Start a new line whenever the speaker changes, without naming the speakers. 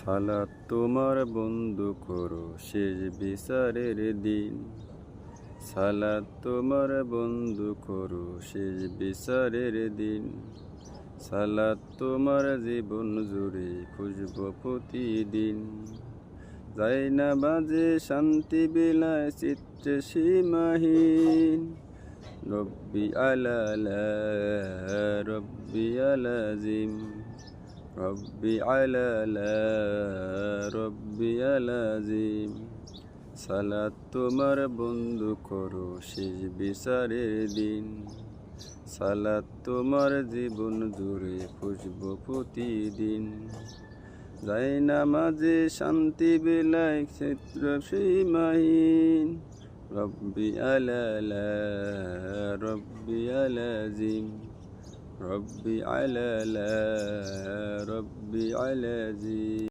সালাত তোমার বন্ধু করো শেষ বিচারের দিন। সালাত তোমার বন্ধু করো শেষ বিচারের দিন। সালাত তোমার জীবন জুড়ে খুঁজব প্রতিদিন। যাই না বাজে শান্তি বিলায় চিত্রে সীমাহীন। রব্বি আলালা রব্বি আলাজিম রব্বি আলালা রব্বি আলাজিম। সালাত তোমার বন্ধু করো শেষ বিচারের দিন। সালাত তোমার জীবন জুড়ে খুঁজব প্রতিদিন। যাই না মাঝে শান্তি বিলায় ক্ষেত্র সীমাহীন। রব্বি আলালা রব্বি আলাজিম রব্বি আলালা রব্বি আলাজিম।